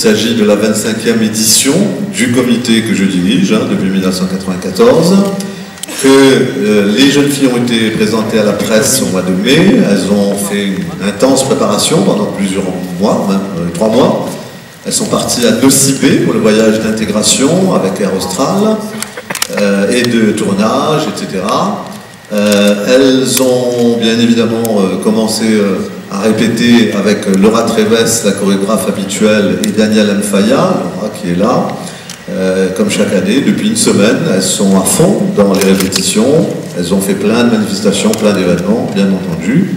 s'agit de la 25e édition du comité que je dirige depuis 1994, que les jeunes filles ont été présentées à la presse au mois de mai. Elles ont fait une intense préparation pendant plusieurs mois, même 3 mois. Elles sont parties à Nosy-Be pour le voyage d'intégration avec Air Austral et de tournage, etc. Elles ont bien évidemment commencé à répéter avec Laura Treves, la chorégraphe habituelle, et Daniel Mfaya, Laura qui est là, comme chaque année, depuis une semaine. Elles sont à fond dans les répétitions, elles ont fait plein de manifestations, plein d'événements, bien entendu.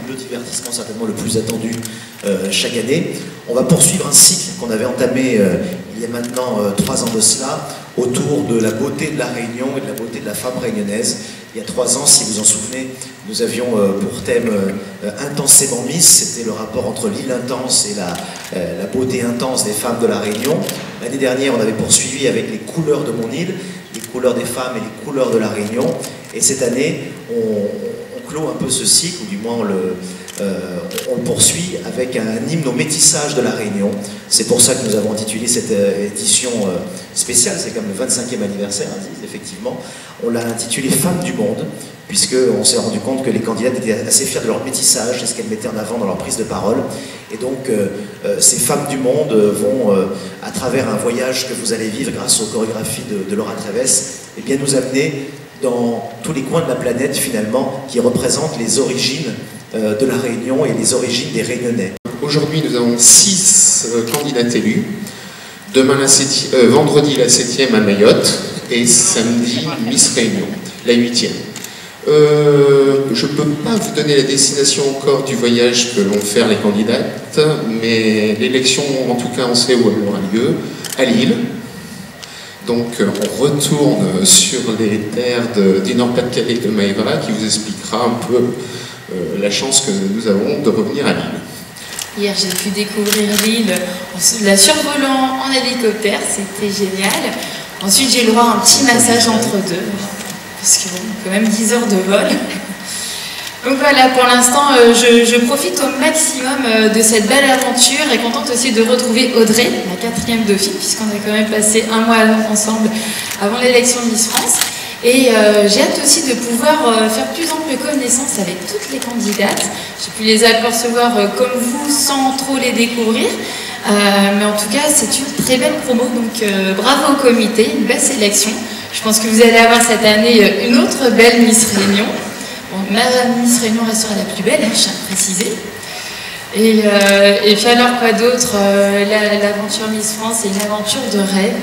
Le divertissement certainement le plus attendu chaque année. On va poursuivre un cycle qu'on avait entamé il y a maintenant 3 ans de cela, autour de la beauté de la Réunion et de la beauté de la femme réunionnaise. Il y a 3 ans, si vous en souvenez, nous avions pour thème Intensément Miss. C'était le rapport entre l'île intense et la beauté intense des femmes de la Réunion. L'année dernière, on avait poursuivi avec les couleurs de mon île, les couleurs des femmes et les couleurs de la Réunion. Et cette année, on clôt un peu ce cycle, ou du moins on le poursuit avec un hymne au métissage de la Réunion. C'est pour ça que nous avons intitulé cette édition spéciale, c'est comme le 25e anniversaire, effectivement. On l'a intitulé Femmes du Monde, puisqu'on s'est rendu compte que les candidates étaient assez fiers de leur métissage et ce qu'elles mettaient en avant dans leur prise de parole. Et donc, ces femmes du monde vont, à travers un voyage que vous allez vivre grâce aux chorégraphies de Laura Treves, eh bien, nous amener dans tous les coins de la planète, finalement, qui représentent les origines de la Réunion et les origines des Réunionnais. Aujourd'hui, nous avons 6 candidates élues. Demain, vendredi, la 7e à Mayotte. Et samedi, Miss Réunion, la 8e. Je ne peux pas vous donner la destination encore du voyage que vont faire les candidates, mais l'élection, en tout cas, on sait où elle aura lieu, à Lille. Donc on retourne sur les terres du Nord-Pas-de-Calais de Maëva, qui vous expliquera un peu la chance que nous avons de revenir à Lille. Hier, j'ai pu découvrir l'île en la survolant en hélicoptère, c'était génial. Ensuite, j'ai eu le droit à un petit massage entre deux, parce que bon, quand même 10 heures de vol. Donc voilà, pour l'instant, je profite au maximum de cette belle aventure et contente aussi de retrouver Audrey, la 4e Dauphine, puisqu'on a quand même passé un mois ensemble avant l'élection de Miss France. Et j'ai hâte aussi de pouvoir faire plus ample connaissance avec toutes les candidates. J'ai pu les apercevoir comme vous, sans trop les découvrir. Mais en tout cas, c'est une très belle promo, donc bravo au comité, une belle sélection. Je pense que vous allez avoir cette année une autre belle Miss Réunion. Bon, ma Miss Réunion restera la plus belle, je tiens à préciser. Et puis alors quoi d'autre, l'aventure Miss France est une aventure de rêve.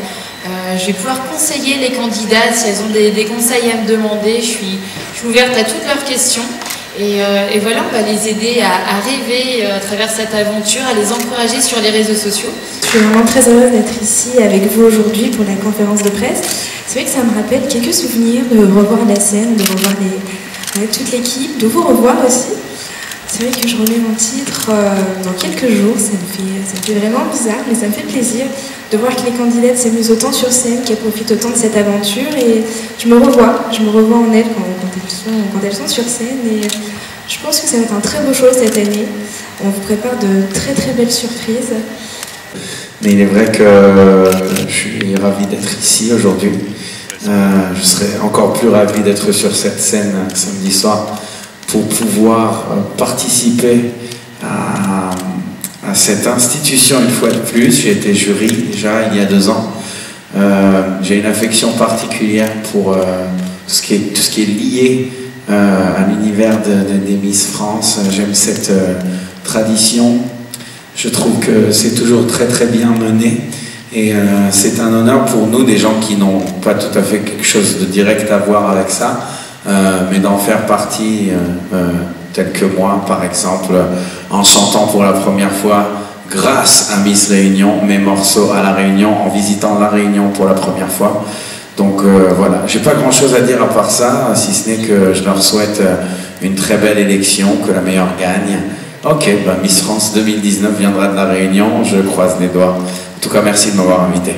Je vais pouvoir conseiller les candidates si elles ont des conseils à me demander. Je suis ouverte à toutes leurs questions. Et voilà, on va les aider à rêver à travers cette aventure, à les encourager sur les réseaux sociaux. Je suis vraiment très heureuse d'être ici avec vous aujourd'hui pour la conférence de presse. C'est vrai que ça me rappelle quelques souvenirs de revoir la scène, de revoir toute l'équipe, de vous revoir aussi. C'est vrai que je remets mon titre dans quelques jours, ça me fait vraiment bizarre, mais ça me fait plaisir de voir que les candidates s'amusent autant sur scène, qu'elles profitent autant de cette aventure, et je me revois en elles quand elles sont sur scène, et je pense que ça va être un très beau show cette année. On vous prépare de très très belles surprises. Mais il est vrai que je suis ravi d'être ici aujourd'hui. Je serais encore plus ravi d'être sur cette scène samedi soir pour pouvoir participer à cette institution une fois de plus. J'ai été jury déjà il y a 2 ans. J'ai une affection particulière pour tout ce qui est lié à l'univers des Miss France. J'aime cette tradition. Je trouve que c'est toujours très très bien mené. Et c'est un honneur pour nous, des gens qui n'ont pas tout à fait quelque chose de direct à voir avec ça, mais d'en faire partie, tel que moi, par exemple, en chantant pour la première fois, grâce à Miss Réunion, mes morceaux à La Réunion, en visitant La Réunion pour la première fois. Donc voilà, j'ai pas grand chose à dire à part ça, si ce n'est que je leur souhaite une très belle élection, que la meilleure gagne. Ok, bah Miss France 2019 viendra de La Réunion, je croise les doigts. En tout cas, merci de m'avoir invité.